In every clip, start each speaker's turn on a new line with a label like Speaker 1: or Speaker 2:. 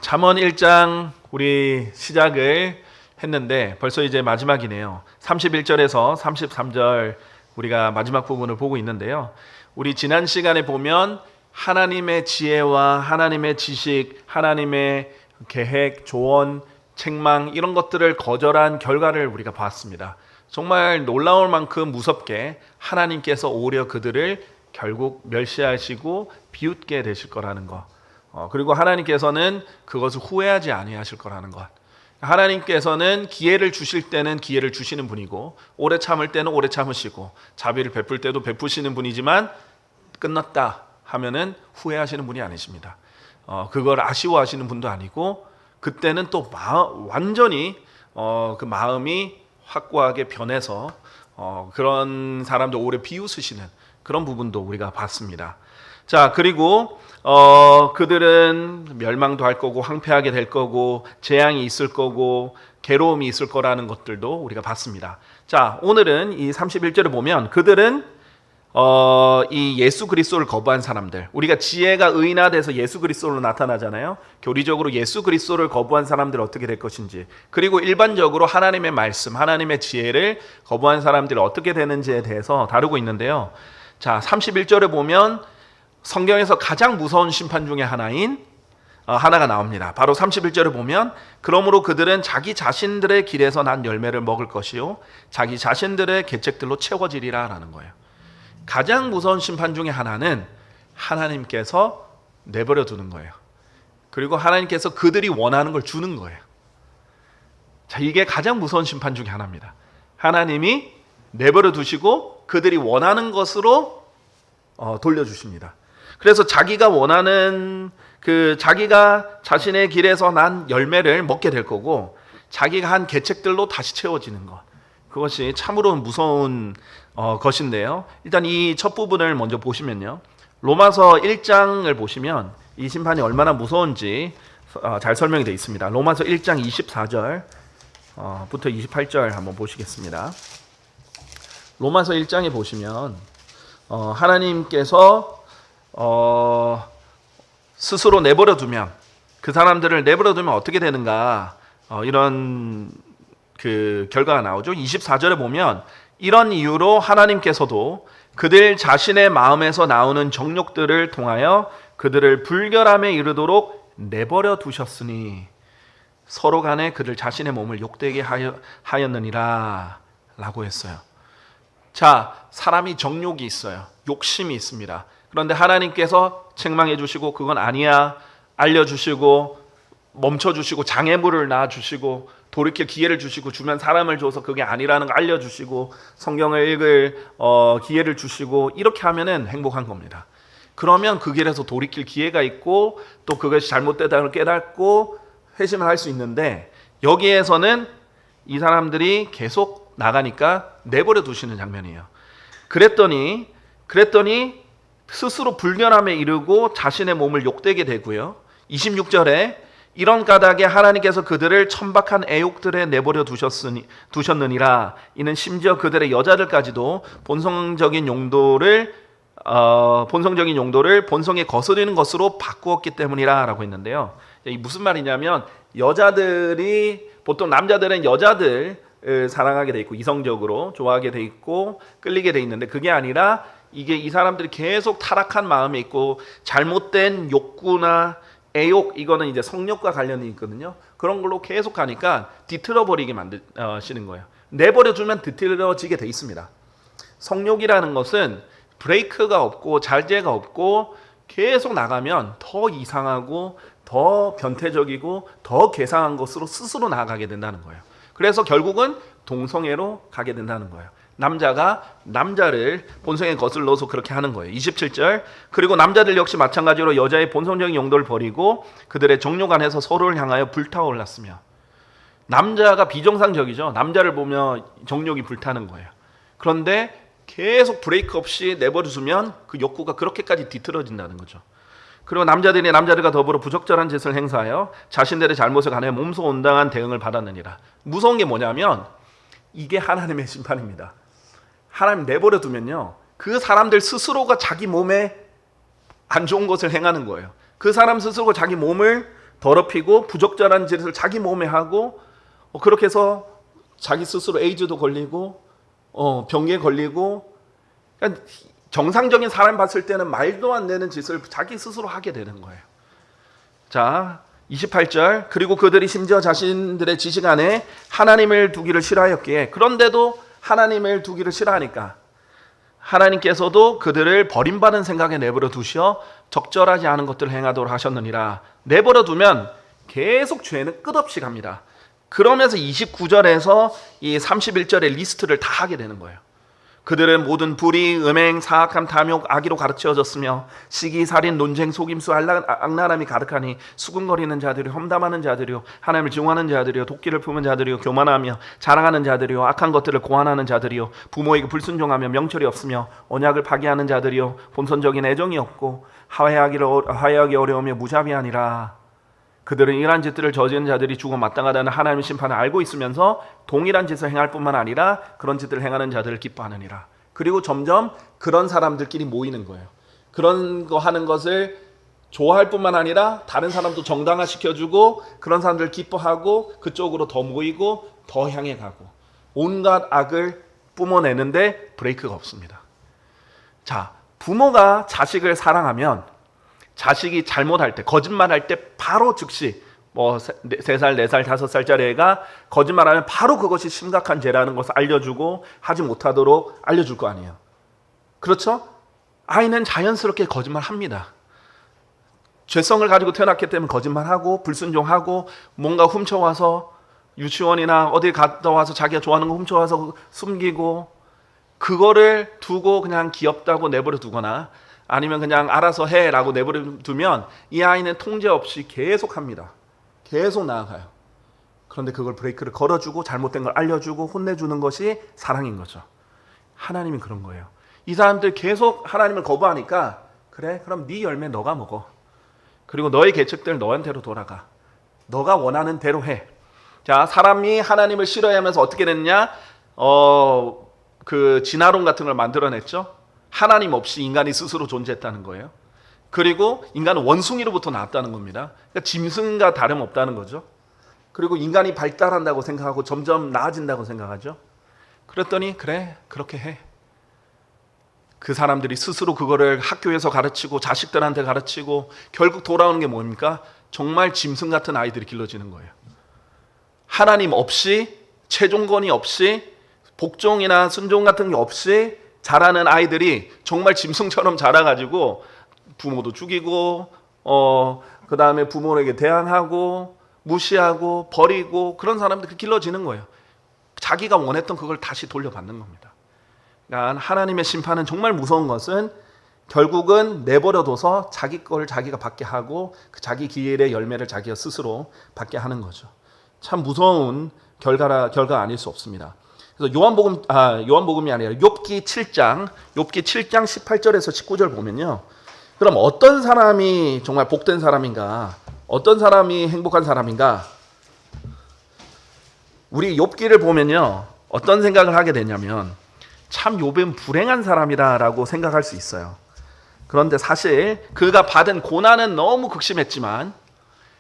Speaker 1: 잠언 1장 우리 시작을 했는데 벌써 이제 마지막이네요. 31절에서 33절 우리가 마지막 부분을 보고 있는데요. 우리 지난 시간에 보면 하나님의 지혜와 하나님의 지식, 하나님의 계획, 조언, 책망 이런 것들을 거절한 결과를 우리가 봤습니다. 정말 놀라울 만큼 무섭게 하나님께서 오히려 그들을 결국 멸시하시고 비웃게 되실 거라는 것. 그리고 하나님께서는 그것을 후회하지 아니하실 거라는 것. 하나님께서는 기회를 주실 때는 기회를 주시는 분이고 오래 참을 때는 오래 참으시고 자비를 베풀 때도 베푸시는 분이지만 끝났다 하면은 후회하시는 분이 아니십니다. 그걸 아쉬워하시는 분도 아니고 그때는 또 완전히 그 마음이 확고하게 변해서 그런 사람들 오래 비웃으시는 그런 부분도 우리가 봤습니다. 자, 그리고 그들은 멸망도 할 거고 황폐하게 될 거고 재앙이 있을 거고 괴로움이 있을 거라는 것들도 우리가 봤습니다. 자, 오늘은 이 31절을 보면 그들은 이 예수 그리스도를 거부한 사람들, 우리가 지혜가 의인화돼서 예수 그리스도로 나타나잖아요. 교리적으로 예수 그리스도를 거부한 사람들 어떻게 될 것인지, 그리고 일반적으로 하나님의 말씀, 하나님의 지혜를 거부한 사람들이 어떻게 되는지에 대해서 다루고 있는데요. 자, 31절에 보면 성경에서 가장 무서운 심판 중에 하나가 나옵니다. 바로 31절을 보면 그러므로 그들은 자기 자신들의 길에서 난 열매를 먹을 것이요 자기 자신들의 계책들로 채워지리라 라는 거예요. 가장 무서운 심판 중에 하나는 하나님께서 내버려 두는 거예요. 그리고 하나님께서 그들이 원하는 걸 주는 거예요. 자, 이게 가장 무서운 심판 중에 하나입니다. 하나님이 내버려 두시고 그들이 원하는 것으로 돌려주십니다. 그래서 자기가 원하는 자기가 자신의 길에서 난 열매를 먹게 될 거고 자기가 한 계책들로 다시 채워지는 것. 그것이 참으로 무서운 것인데요. 일단 이 첫 부분을 먼저 보시면요. 로마서 1장을 보시면 이 심판이 얼마나 무서운지 잘 설명이 되어 있습니다. 로마서 1장 24절부터 28절 한번 보시겠습니다. 로마서 1장에 보시면 하나님께서 스스로 내버려 두면 그 사람들을 내버려 두면 어떻게 되는가 이런 그 결과가 나오죠. 24절에 보면 이런 이유로 하나님께서도 그들 자신의 마음에서 나오는 정욕들을 통하여 그들을 불결함에 이르도록 내버려 두셨으니 서로 간에 그들 자신의 몸을 욕되게 하였느니라 라고 했어요. 자, 사람이 정욕이 있어요. 욕심이 있습니다. 그런데 하나님께서 책망해 주시고 그건 아니야 알려주시고 멈춰주시고 장애물을 놔주시고 돌이킬 기회를 주시고 주변 사람을 줘서 그게 아니라는 거 알려주시고 성경을 읽을 기회를 주시고 이렇게 하면은 행복한 겁니다. 그러면 그 길에서 돌이킬 기회가 있고 또 그것이 잘못되다는 걸 깨닫고 회심을 할 수 있는데 여기에서는 이 사람들이 계속 나가니까 내버려 두시는 장면이에요. 그랬더니 스스로 불결함에 이르고 자신의 몸을 욕되게 되고요. 26절에 이런 까닭에 하나님께서 그들을 천박한 애욕들에 내버려 두셨느니라. 이는 심지어 그들의 여자들까지도 본성적인 용도를 본성에 거스르는 것으로 바꾸었기 때문이라 라고 했는데요. 이 무슨 말이냐면 여자들이 보통 남자들은 여자들 사랑하게 돼 있고 이성적으로 좋아하게 돼 있고 끌리게 돼 있는데 그게 아니라 이게 이 사람들이 계속 타락한 마음에 있고 잘못된 욕구나 애욕, 이거는 이제 성욕과 관련이 있거든요. 그런 걸로 계속 가니까 뒤틀어 버리게 만드시는 거예요. 내버려 두면 뒤틀어지게 돼 있습니다. 성욕이라는 것은 브레이크가 없고 자제가 없고 계속 나가면 더 이상하고 더 변태적이고 더 괴상한 것으로 스스로 나아가게 된다는 거예요. 그래서 결국은 동성애로 가게 된다는 거예요. 남자가 남자를 본성에 거슬러서 그렇게 하는 거예요. 27절 그리고 남자들 역시 마찬가지로 여자의 본성적인 용도를 버리고 그들의 정욕 안에서 서로를 향하여 불타올랐으며 남자가 비정상적이죠. 남자를 보면 정욕이 불타는 거예요. 그런데 계속 브레이크 없이 내버려두면 그 욕구가 그렇게까지 뒤틀어진다는 거죠. 그리고 남자들이 남자들과 더불어 부적절한 짓을 행사하여 자신들의 잘못에 관해 몸소 온당한 대응을 받았느니라. 무서운 게 뭐냐면 이게 하나님의 심판입니다. 하나님 내버려 두면요 그 사람들 스스로가 자기 몸에 안 좋은 것을 행하는 거예요. 그 사람 스스로가 자기 몸을 더럽히고 부적절한 짓을 자기 몸에 하고 그렇게 해서 자기 스스로 에이즈도 걸리고 병에 걸리고, 그러니까 정상적인 사람 봤을 때는 말도 안 되는 짓을 자기 스스로 하게 되는 거예요. 자, 28절. 그리고 그들이 심지어 자신들의 지식 안에 하나님을 두기를 싫어하였기에, 그런데도 하나님을 두기를 싫어하니까 하나님께서도 그들을 버림받은 생각에 내버려 두시어 적절하지 않은 것들을 행하도록 하셨느니라. 내버려 두면 계속 죄는 끝없이 갑니다. 그러면서 29절에서 이 31절의 리스트를 다 하게 되는 거예요. 그들은 모든 불의, 음행, 사악함, 탐욕, 악의로 가르쳐졌으며 시기, 살인, 논쟁, 속임수, 악랄함이 가득하니 수군거리는 자들이요, 험담하는 자들이요, 하나님을 증오하는 자들이요, 도끼를 품은 자들이요, 교만하며 자랑하는 자들이요, 악한 것들을 고안하는 자들이요, 부모에게 불순종하며 명철이 없으며 언약을 파기하는 자들이요, 본선적인 애정이 없고 화해하기 어려우며 무자비하니라. 그들은 이러한 짓들을 저지른 자들이 죽어 마땅하다는 하나님의 심판을 알고 있으면서 동일한 짓을 행할 뿐만 아니라 그런 짓들을 행하는 자들을 기뻐하느니라. 그리고 점점 그런 사람들끼리 모이는 거예요. 그런 거 하는 것을 좋아할 뿐만 아니라 다른 사람도 정당화시켜주고 그런 사람들을 기뻐하고 그쪽으로 더 모이고 더 향해 가고 온갖 악을 뿜어내는데 브레이크가 없습니다. 자, 부모가 자식을 사랑하면 자식이 잘못할 때, 거짓말할 때 바로 즉시 3살, 4살, 5살짜리 애가 거짓말하면 바로 그것이 심각한 죄라는 것을 알려주고 하지 못하도록 알려줄 거 아니에요. 그렇죠? 아이는 자연스럽게 거짓말합니다. 죄성을 가지고 태어났기 때문에 거짓말하고 불순종하고 뭔가 훔쳐와서 유치원이나 어디 갔다 와서 자기가 좋아하는 거 훔쳐와서 숨기고 그거를 두고 그냥 귀엽다고 내버려 두거나 아니면 그냥 알아서 해라고 내버려 두면 이 아이는 통제 없이 계속 합니다. 계속 나아가요. 그런데 그걸 브레이크를 걸어주고 잘못된 걸 알려주고 혼내주는 것이 사랑인 거죠. 하나님이 그런 거예요. 이 사람들 계속 하나님을 거부하니까 그래, 그럼 네 열매 너가 먹어. 그리고 너의 계책들 너한테로 돌아가. 너가 원하는 대로 해. 자, 사람이 하나님을 싫어하면서 어떻게 됐냐? 그 진화론 같은 걸 만들어냈죠. 하나님 없이 인간이 스스로 존재했다는 거예요. 그리고 인간은 원숭이로부터 나왔다는 겁니다. 그러니까 짐승과 다름없다는 거죠. 그리고 인간이 발달한다고 생각하고 점점 나아진다고 생각하죠. 그랬더니 그래, 그렇게 해. 그 사람들이 스스로 그거를 학교에서 가르치고 자식들한테 가르치고 결국 돌아오는 게 뭡니까? 정말 짐승 같은 아이들이 길러지는 거예요. 하나님 없이, 최종권이 없이, 복종이나 순종 같은 게 없이 자라는 아이들이 정말 짐승처럼 자라가지고 부모도 죽이고 그 다음에 부모에게 대항하고 무시하고 버리고 그런 사람들이 길러지는 거예요. 자기가 원했던 그걸 다시 돌려받는 겁니다. 그러니까 하나님의 심판은 정말 무서운 것은 결국은 내버려둬서 자기 걸 자기가 받게 하고 그 자기 기일의 열매를 자기가 스스로 받게 하는 거죠. 참 무서운 결과 아닐 수 없습니다. 그래서 요한복음이 아니라 욥기 7장 18절에서 19절 보면요. 그럼 어떤 사람이 정말 복된 사람인가? 어떤 사람이 행복한 사람인가? 우리 욥기를 보면요. 어떤 생각을 하게 되냐면 참 욥은 불행한 사람이다라고 생각할 수 있어요. 그런데 사실 그가 받은 고난은 너무 극심했지만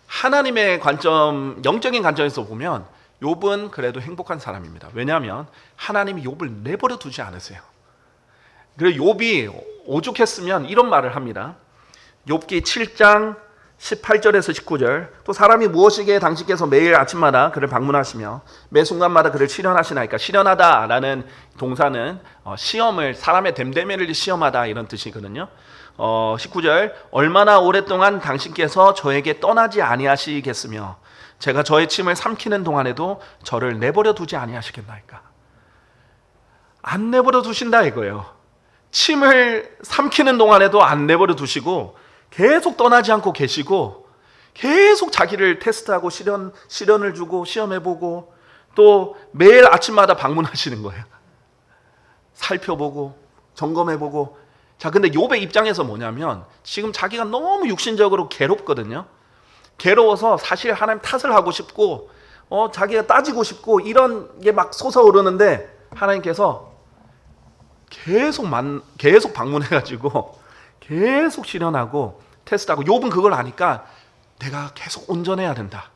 Speaker 1: 하나님의 관점, 영적인 관점에서 보면 욥은 그래도 행복한 사람입니다. 왜냐하면 하나님이 욥을 내버려 두지 않으세요. 그리고 욥이 오죽했으면 이런 말을 합니다. 욥기 7장 18절에서 19절. 또 사람이 무엇이기에 당신께서 매일 아침마다 그를 방문하시며 매 순간마다 그를 시련하시나이까. 시련하다라는 동사는 시험을, 사람의 됨됨이를 시험하다 이런 뜻이거든요. 19절. 얼마나 오랫동안 당신께서 저에게 떠나지 아니하시겠으며 제가 저의 침을 삼키는 동안에도 저를 내버려 두지 아니하시겠나이까. 안 내버려 두신다 이거예요. 침을 삼키는 동안에도 안 내버려 두시고 계속 떠나지 않고 계시고 계속 자기를 테스트하고 시련을 주고 시험해보고 또 매일 아침마다 방문하시는 거예요. 살펴보고 점검해보고. 자, 근데 욥의 입장에서 뭐냐면 지금 자기가 너무 육신적으로 괴롭거든요. 괴로워서 사실 하나님 탓을 하고 싶고 자기가 따지고 싶고 이런 게 막 솟아오르는데 하나님께서 계속 방문해가지고 계속 시련하고 테스트하고 욥은 그걸 아니까 내가 계속 온전해야 된다.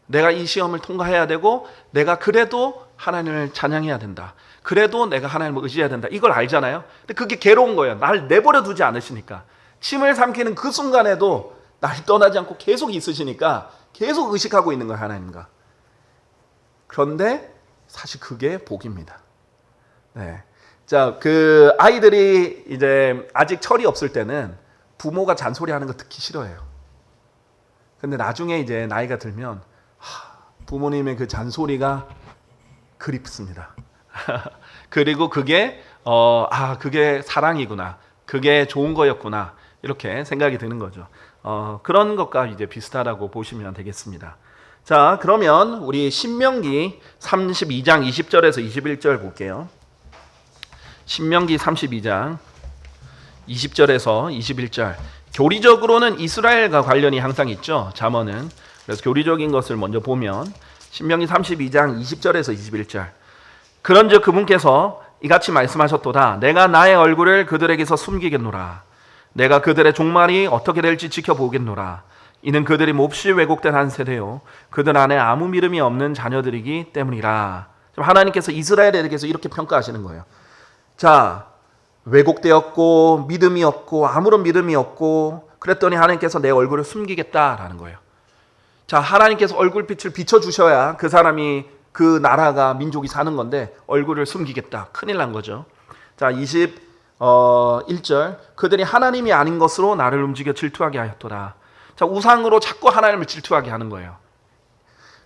Speaker 1: 내가 이 시험을 통과해야 되고 내가 그래도 하나님을 찬양해야 된다. 그래도 내가 하나님을 의지해야 된다. 이걸 알잖아요. 근데 그게 괴로운 거예요. 날 내버려 두지 않으시니까. 침을 삼키는 그 순간에도 날 떠나지 않고 계속 있으시니까 계속 의식하고 있는 거예요, 하나님과. 그런데 사실 그게 복입니다. 네. 자, 그 아이들이 이제 아직 철이 없을 때는 부모가 잔소리하는 거 듣기 싫어해요. 근데 나중에 이제 나이가 들면 부모님의 그 잔소리가 그립습니다. 그리고 그게 그게 사랑이구나, 그게 좋은 거였구나, 이렇게 생각이 드는 거죠. 그런 것과 이제 비슷하다고 보시면 되겠습니다. 자, 그러면 우리 신명기 32장 20절에서 21절 볼게요. 신명기 32장 20절에서 21절. 교리적으로는 이스라엘과 관련이 항상 있죠, 잠언은. 그래서 교리적인 것을 먼저 보면 신명기 32장 20절에서 21절. 그런즉 그분께서 이같이 말씀하셨도다. 내가 나의 얼굴을 그들에게서 숨기겠노라. 내가 그들의 종말이 어떻게 될지 지켜보겠노라. 이는 그들이 몹시 왜곡된 한 세대요, 그들 안에 아무 믿음이 없는 자녀들이기 때문이라. 하나님께서 이스라엘에 대해서 이렇게 평가하시는 거예요. 자, 왜곡되었고 믿음이 없고 아무런 믿음이 없고 그랬더니 하나님께서 내 얼굴을 숨기겠다라는 거예요. 자, 하나님께서 얼굴빛을 비춰주셔야 그 사람이, 그 나라가, 민족이 사는 건데 얼굴을 숨기겠다. 큰일 난 거죠. 자, 21절. 그들이 하나님이 아닌 것으로 나를 움직여 질투하게 하였도다. 자, 우상으로 자꾸 하나님을 질투하게 하는 거예요.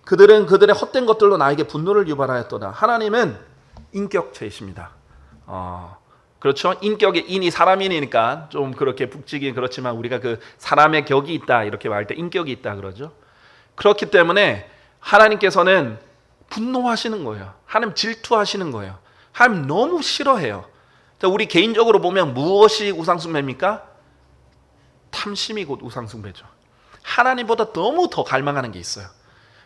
Speaker 1: 그들은 그들의 헛된 것들로 나에게 분노를 유발하였도다. 하나님은 인격체이십니다. 그렇죠? 인격의 인이 사람인이니까 좀 그렇게 북지긴 그렇지만 우리가 그 사람의 격이 있다 이렇게 말할 때 인격이 있다 그러죠. 그렇기 때문에 하나님께서는 분노하시는 거예요. 하나님 질투하시는 거예요. 하나님 너무 싫어해요. 우리 개인적으로 보면 무엇이 우상숭배입니까? 탐심이 곧 우상숭배죠. 하나님보다 너무 더 갈망하는 게 있어요.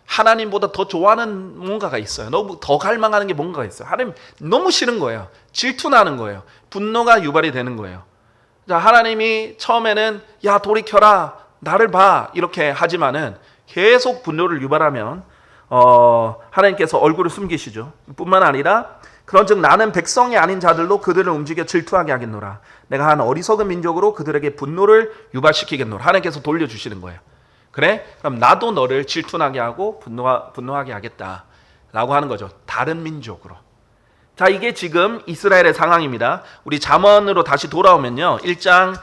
Speaker 1: 하나님보다 더 좋아하는 뭔가가 있어요. 너무 더 갈망하는 게 뭔가가 있어요. 하나님 너무 싫은 거예요. 질투나는 거예요. 분노가 유발이 되는 거예요. 자, 하나님이 처음에는 야 돌이켜라, 나를 봐, 이렇게 하지만은 계속 분노를 유발하면 하나님께서 얼굴을 숨기시죠. 뿐만 아니라 그런즉 나는 백성이 아닌 자들로 그들을 움직여 질투하게 하겠노라. 내가 한 어리석은 민족으로 그들에게 분노를 유발시키겠노라. 하나님께서 돌려주시는 거예요. 그래? 그럼 나도 너를 질투나게 하고 분노하게 하겠다라고 하는 거죠. 다른 민족으로. 자, 이게 지금 이스라엘의 상황입니다. 우리 잠언으로 다시 돌아오면요, 1장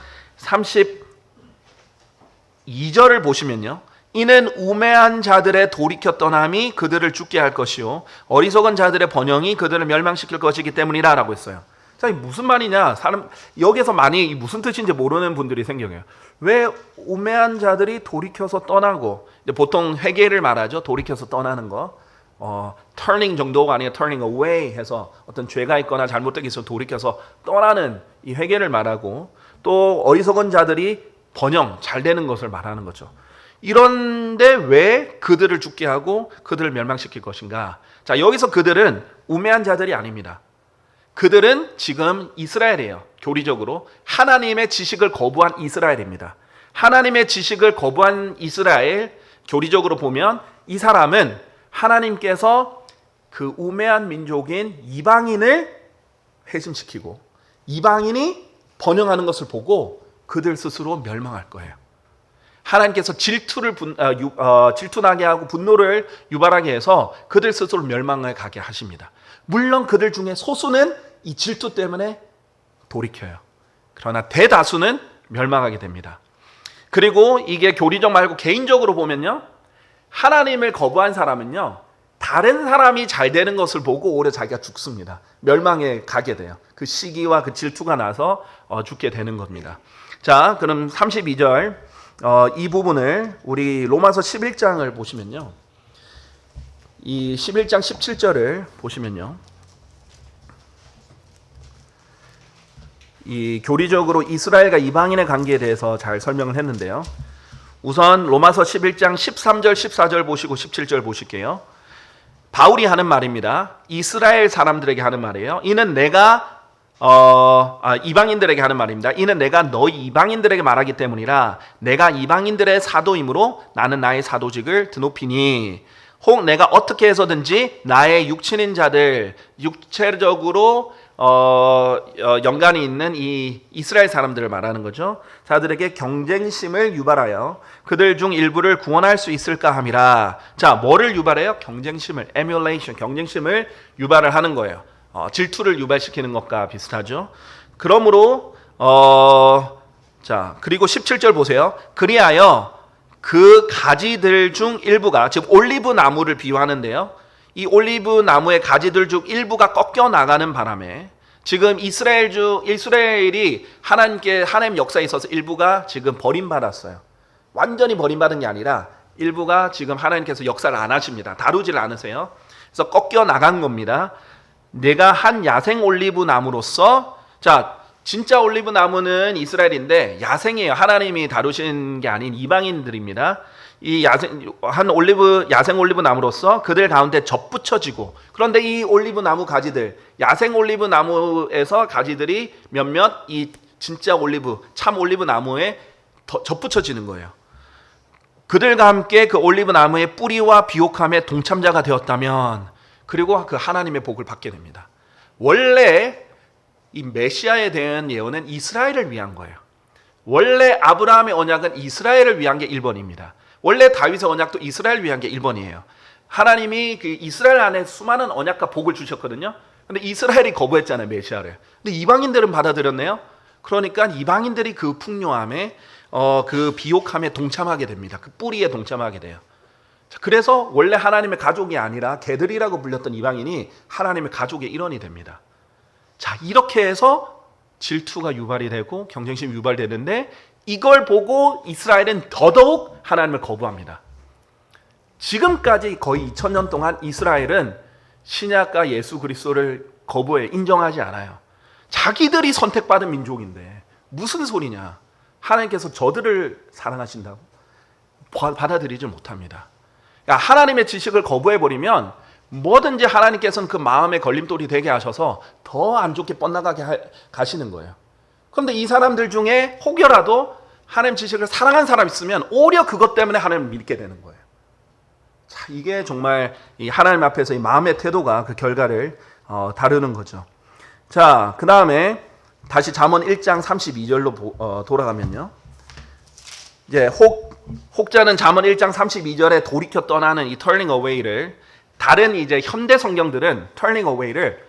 Speaker 1: 32절을 보시면요, 이는 우매한 자들의 돌이켜 떠남이 그들을 죽게 할 것이요 어리석은 자들의 번영이 그들을 멸망시킬 것이기 때문이라 라고 했어요. 자, 이게 무슨 말이냐? 여기서 많이 무슨 뜻인지 모르는 분들이 생겨요. 왜 우매한 자들이 돌이켜서 떠나고, 보통 회개를 말하죠. 돌이켜서 떠나는 거. turning 정도가 아니라 turning away 해서 어떤 죄가 있거나 잘못되게 있어서 돌이켜서 떠나는 이 회개를 말하고, 또 어리석은 자들이 번영, 잘 되는 것을 말하는 거죠. 이런데 왜 그들을 죽게 하고 그들을 멸망시킬 것인가? 자, 여기서 그들은 우매한 자들이 아닙니다. 그들은 지금 이스라엘이에요. 교리적으로 하나님의 지식을 거부한 이스라엘입니다. 하나님의 지식을 거부한 이스라엘, 교리적으로 보면 이 사람은 하나님께서 그 우매한 민족인 이방인을 회심시키고 이방인이 번영하는 것을 보고 그들 스스로 멸망할 거예요. 하나님께서 질투나게 하고 분노를 유발하게 해서 그들 스스로 멸망을 가게 하십니다. 물론 그들 중에 소수는 이 질투 때문에 돌이켜요. 그러나 대다수는 멸망하게 됩니다. 그리고 이게 교리적 말고 개인적으로 보면요, 하나님을 거부한 사람은요, 다른 사람이 잘 되는 것을 보고 오히려 자기가 죽습니다. 멸망에 가게 돼요. 그 시기와 그 질투가 나서 죽게 되는 겁니다. 자, 그럼 32절 이 부분을 우리 로마서 11장을 보시면요, 이 11장 17절을 보시면요, 이 교리적으로 이스라엘과 이방인의 관계에 대해서 잘 설명을 했는데요. 우선 로마서 11장 13절 14절 보시고 17절 보실게요. 바울이 하는 말입니다. 이스라엘 사람들에게 하는 말이에요. 이는 내가 이방인들에게 하는 말입니다. 이는 내가 너희 이방인들에게 말하기 때문이라. 내가 이방인들의 사도이므로 나는 나의 사도직을 드높이니. 혹 내가 어떻게 해서든지 나의 육친인 자들, 육체적으로 연관이 있는 이 이스라엘 사람들을 말하는 거죠. 자들에게 경쟁심을 유발하여 그들 중 일부를 구원할 수 있을까 함이라. 자, 뭐를 유발해요? 경쟁심을, emulation, 경쟁심을 유발을 하는 거예요. 질투를 유발시키는 것과 비슷하죠. 그러므로 자, 그리고 17절 보세요. 그리하여 그 가지들 중 일부가, 즉 올리브 나무를 비유하는데요. 이 올리브 나무의 가지들 중 일부가 꺾여 나가는 바람에 지금 이스라엘이 하나님 역사에 있어서 일부가 지금 버림받았어요. 완전히 버림받은 게 아니라 일부가 지금 하나님께서 역사를 안 하십니다. 다루질 않으세요. 그래서 꺾여 나간 겁니다. 내가 한 야생 올리브 나무로서, 자, 진짜 올리브 나무는 이스라엘인데 야생이에요. 하나님이 다루신 게 아닌 이방인들입니다. 이 야생 올리브 나무로서 그들 가운데 접붙여지고, 그런데 이 올리브 나무 가지들, 야생 올리브 나무에서 가지들이 몇몇 이 진짜 참 올리브 나무에 접붙여지는 거예요. 그들과 함께 그 올리브 나무의 뿌리와 비옥함에 동참자가 되었다면, 그리고 그 하나님의 복을 받게 됩니다. 원래 이 메시아에 대한 예언은 이스라엘을 위한 거예요. 원래 아브라함의 언약은 이스라엘을 위한 게 1번입니다. 원래 다윗의 언약도 이스라엘을 위한 게 1번이에요. 하나님이 그 이스라엘 안에 수많은 언약과 복을 주셨거든요. 근데 이스라엘이 거부했잖아요, 메시아를. 근데 이방인들은 받아들였네요. 그러니까 이방인들이 그 풍요함에 그 비옥함에 동참하게 됩니다. 그 뿌리에 동참하게 돼요. 그래서 원래 하나님의 가족이 아니라 개들이라고 불렸던 이방인이 하나님의 가족의 일원이 됩니다. 자, 이렇게 해서 질투가 유발이 되고 경쟁심이 유발되는데, 이걸 보고 이스라엘은 더더욱 하나님을 거부합니다. 지금까지 거의 2000년 동안 이스라엘은 신약과 예수 그리스도를 거부해, 인정하지 않아요. 자기들이 선택받은 민족인데 무슨 소리냐. 하나님께서 저들을 사랑하신다고? 받아들이지 못합니다. 그러니까 하나님의 지식을 거부해버리면 뭐든지 하나님께서는 그 마음의 걸림돌이 되게 하셔서 더 안 좋게 뻗나가게 가시는 거예요. 그런데 이 사람들 중에 혹여라도 하나님 지식을 사랑한 사람 있으면 오히려 그것 때문에 하나님을 믿게 되는 거예요. 자, 이게 정말 이 하나님 앞에서 이 마음의 태도가 그 결과를 다루는 거죠. 자, 그 다음에 다시 잠언 1장 32절로 돌아가면요. 이제 혹자는 잠언 1장 32절에 돌이켜 떠나는 이 turning away를, 다른 이제 현대 성경들은 turning away를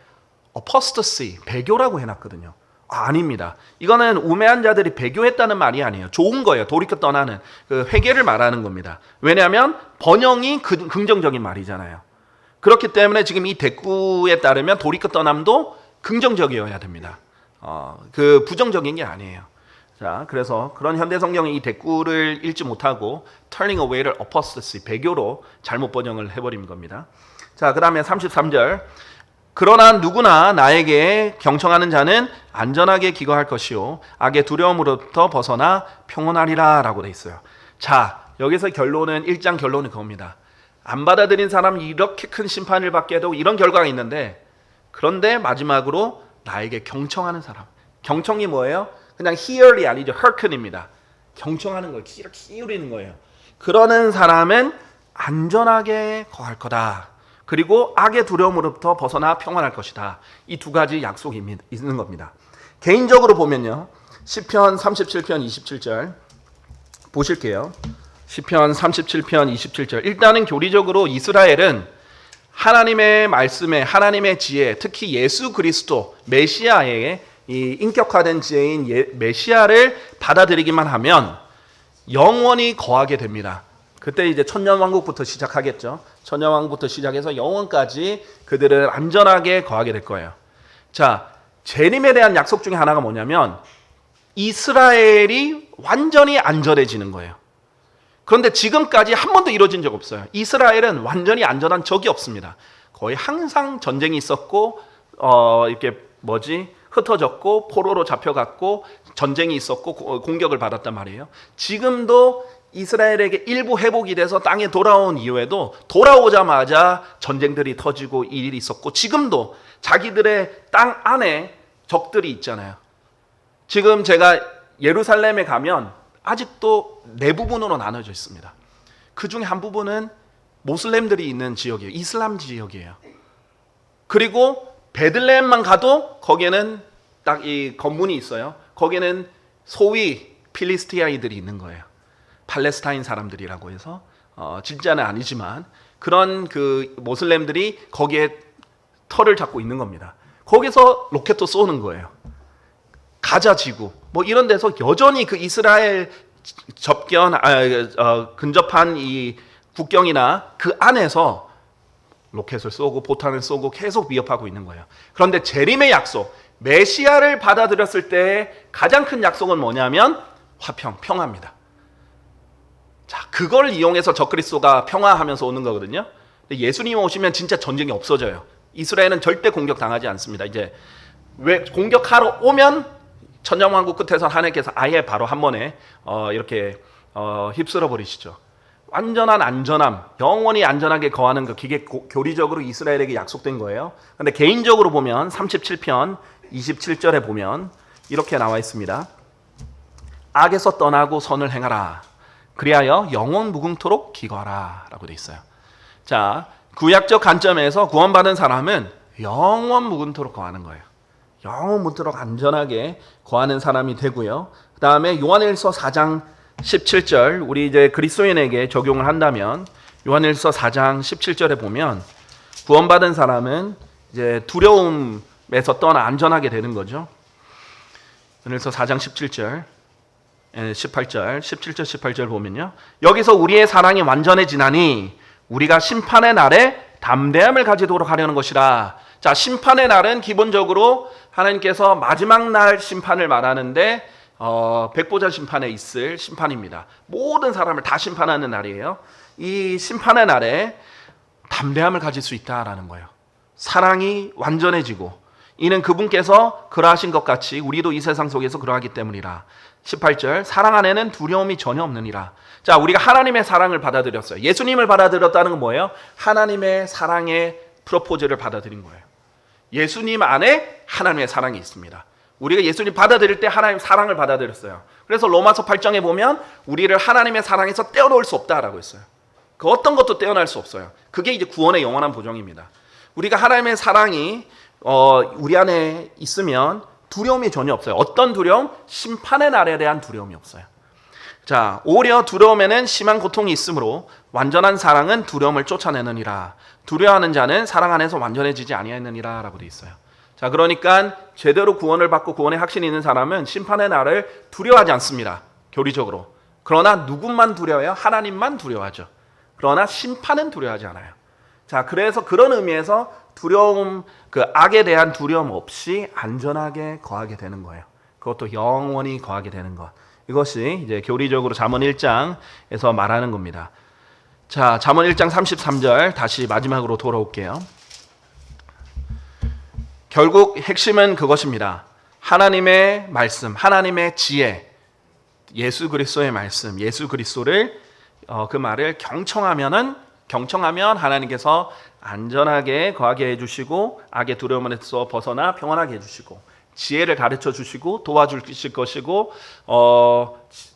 Speaker 1: apostasy, 배교라고 해놨거든요. 아닙니다. 이거는 우매한 자들이 배교했다는 말이 아니에요. 좋은 거예요. 돌이켜 떠나는 그 회개를 말하는 겁니다. 왜냐하면 번영이 긍정적인 말이잖아요. 그렇기 때문에 지금 이 대꾸에 따르면 돌이켜 떠남도 긍정적이어야 됩니다. 그 부정적인 게 아니에요. 자, 그래서 그런 현대 성경이 이 대꾸를 읽지 못하고 turning away를 apostasy, 배교로 잘못 번역을 해버린 겁니다. 자, 그 다음에 33절. 그러나 누구나 나에게 경청하는 자는 안전하게 기거할 것이요 악의 두려움으로부터 벗어나 평온하리라 라고 돼 있어요. 자, 여기서 결론은 1장 결론은 그겁니다. 안 받아들인 사람이 이렇게 큰 심판을 받게 되고 이런 결과가 있는데, 그런데 마지막으로 나에게 경청하는 사람. 경청이 뭐예요? 그냥 hear이 아니죠. hearken입니다. 경청하는 걸 기울이는 거예요. 그러는 사람은 안전하게 거할 거다. 그리고 악의 두려움으로부터 벗어나 평안할 것이다. 이 두 가지 약속이 있는 겁니다. 개인적으로 보면요, 시편 37편 27절 보실게요. 시편 37편 27절. 일단은 교리적으로 이스라엘은 하나님의 말씀에, 하나님의 지혜, 특히 예수 그리스도 메시아의 이 인격화된 지혜인 메시아를 받아들이기만 하면 영원히 거하게 됩니다. 그때 이제 천년왕국부터 시작하겠죠. 천년왕국부터 시작해서 영원까지 그들은 안전하게 거하게 될 거예요. 자, 재림에 대한 약속 중에 하나가 뭐냐면 이스라엘이 완전히 안전해지는 거예요. 그런데 지금까지 한 번도 이루어진 적 없어요. 이스라엘은 완전히 안전한 적이 없습니다. 거의 항상 전쟁이 있었고 이렇게 흩어졌고 포로로 잡혀갔고 전쟁이 있었고 공격을 받았단 말이에요. 지금도 이스라엘에게 일부 회복이 돼서 땅에 돌아온 이후에도 돌아오자마자 전쟁들이 터지고 일이 있었고, 지금도 자기들의 땅 안에 적들이 있잖아요. 지금 제가 예루살렘에 가면 아직도 네 부분으로 나눠져 있습니다. 그 중에 한 부분은 모슬렘들이 있는 지역이에요. 이슬람 지역이에요. 그리고 베들레헴만 가도 거기에는 딱 이 건물이 있어요. 거기에는 소위 필리스티아이들이 있는 거예요. 팔레스타인 사람들이라고 해서 진짜는 아니지만 그런 그 모슬렘들이 거기에 터를 잡고 있는 겁니다. 거기서 로켓도 쏘는 거예요. 가자 지구 뭐 이런 데서 여전히 그 이스라엘 근접한 이 국경이나 그 안에서 로켓을 쏘고 포탄을 쏘고 계속 위협하고 있는 거예요. 그런데 재림의 약속, 메시아를 받아들였을 때 가장 큰 약속은 뭐냐면 화평, 평화입니다. 자, 그걸 이용해서 적그리스도가 평화하면서 오는 거거든요. 근데 예수님 오시면 진짜 전쟁이 없어져요. 이스라엘은 절대 공격당하지 않습니다. 이제 왜 공격하러 오면 천정왕국 끝에서 하나님께서 아예 바로 한 번에 이렇게 휩쓸어 버리시죠. 완전한 안전함, 영원히 안전하게 거하는 그 그게 교리적으로 이스라엘에게 약속된 거예요. 그런데 개인적으로 보면 37편 27절에 보면 이렇게 나와 있습니다. 악에서 떠나고 선을 행하라. 그리하여 영원 무궁토록 기거하라 라고 돼 있어요. 자, 구약적 관점에서 구원받은 사람은 영원 무궁토록 거하는 거예요. 영원 무궁토록 안전하게 거하는 사람이 되고요. 그 다음에 요한일서 4장 17절 우리 이제 그리스도인에게 적용을 한다면 요한일서 4장 17절에 보면 구원받은 사람은 이제 두려움에서 떠나 안전하게 되는 거죠. 요한일서 4장 17절 18절 17절 18절 보면요. 여기서 우리의 사랑이 완전해지나니 우리가 심판의 날에 담대함을 가지도록 하려는 것이라. 자, 심판의 날은 기본적으로 하나님께서 마지막 날 심판을 말하는데 백보자 심판에 있을 심판입니다. 모든 사람을 다 심판하는 날이에요. 이 심판의 날에 담대함을 가질 수 있다라는 거예요. 사랑이 완전해지고 이는 그분께서 그러하신 것 같이 우리도 이 세상 속에서 그러하기 때문이라. 18절 사랑 안에는 두려움이 전혀 없느니라. 자, 우리가 하나님의 사랑을 받아들였어요. 예수님을 받아들였다는 건 뭐예요? 하나님의 사랑의 프로포즈를 받아들인 거예요. 예수님 안에 하나님의 사랑이 있습니다. 우리가 예수님 받아들일 때 하나님 사랑을 받아들였어요. 그래서 로마서 8장에 보면 우리를 하나님의 사랑에서 떼어놓을 수 없다라고 했어요. 그 어떤 것도 떼어낼 수 없어요. 그게 이제 구원의 영원한 보장입니다. 우리가 하나님의 사랑이 우리 안에 있으면 두려움이 전혀 없어요. 어떤 두려움? 심판의 날에 대한 두려움이 없어요. 자, 오히려 두려움에는 심한 고통이 있으므로 완전한 사랑은 두려움을 쫓아내느니라. 두려워하는 자는 사랑 안에서 완전해지지 아니하느니라 라고 되어 있어요. 자, 그러니까 제대로 구원을 받고 구원의 확신이 있는 사람은 심판의 날을 두려워하지 않습니다. 교리적으로. 그러나 누구만 두려워해요? 하나님만 두려워하죠. 그러나 심판은 두려워하지 않아요. 자, 그래서 그런 의미에서 두려움, 그 악에 대한 두려움 없이 안전하게 거하게 되는 거예요. 그것도 영원히 거하게 되는 것. 이것이 이제 교리적으로 잠언 1장에서 말하는 겁니다. 자, 잠언 1장 33절 다시 마지막으로 돌아올게요. 결국 핵심은 그것입니다. 하나님의 말씀, 하나님의 지혜, 예수 그리스도의 말씀, 예수 그리스도를 그 말을 경청하면 하나님께서 안전하게 거하게 해주시고 악의 두려움에서 벗어나 평안하게 해주시고 지혜를 가르쳐 주시고 도와주실 것이고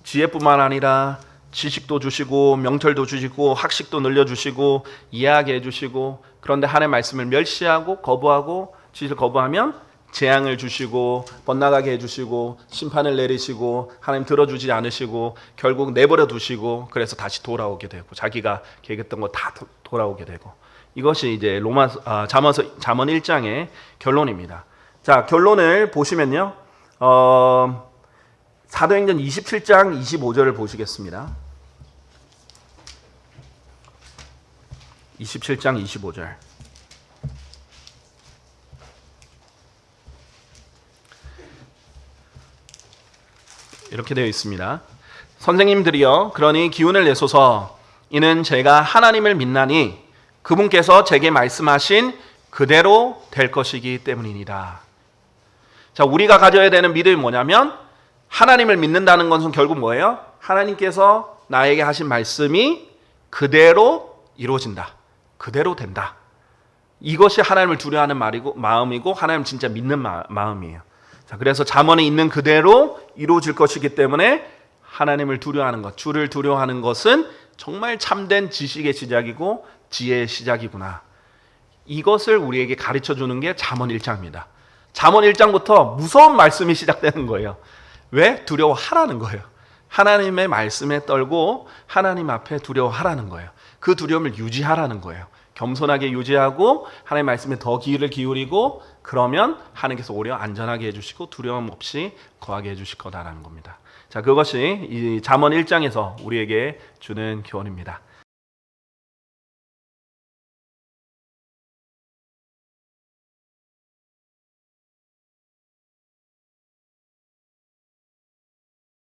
Speaker 1: 지혜뿐만 아니라 지식도 주시고 명철도 주시고 학식도 늘려주시고 이해하게 해주시고 그런데 하나님의 말씀을 멸시하고 거부하고 지식을 거부하면 재앙을 주시고 번나가게 해주시고 심판을 내리시고 하나님 들어주지 않으시고 결국 내버려 두시고 그래서 다시 돌아오게 되고 자기가 계획했던 거 다 돌아오게 되고 이것이 이제 잠언 1장의 결론입니다. 자, 결론을 보시면요. 사도행전 27장 25절을 보시겠습니다. 27장 25절. 이렇게 되어 있습니다. 선생님들이여 그러니 기운을 내소서 이는 제가 하나님을 믿나니 그분께서 제게 말씀하신 그대로 될 것이기 때문이니라. 자, 우리가 가져야 되는 믿음이 뭐냐면 하나님을 믿는다는 것은 결국 뭐예요? 하나님께서 나에게 하신 말씀이 그대로 이루어진다. 그대로 된다. 이것이 하나님을 두려워하는 마음이고 하나님 진짜 믿는 마음이에요. 자, 그래서 잠언에 있는 그대로 이루어질 것이기 때문에 하나님을 두려워하는 것, 주를 두려워하는 것은 정말 참된 지식의 시작이고 지혜의 시작이구나. 이것을 우리에게 가르쳐 주는 게 잠언 1장입니다. 잠언 1장부터 무서운 말씀이 시작되는 거예요. 왜? 두려워하라는 거예요. 하나님의 말씀에 떨고 하나님 앞에 두려워하라는 거예요. 그 두려움을 유지하라는 거예요. 겸손하게 유지하고 하나님의 말씀에 더 귀를 기울이고 그러면 하나님께서 오히려 안전하게 해주시고 두려움 없이 거하게 해주실 거다라는 겁니다. 자, 그것이 이 잠언 1장에서 우리에게 주는 교훈입니다.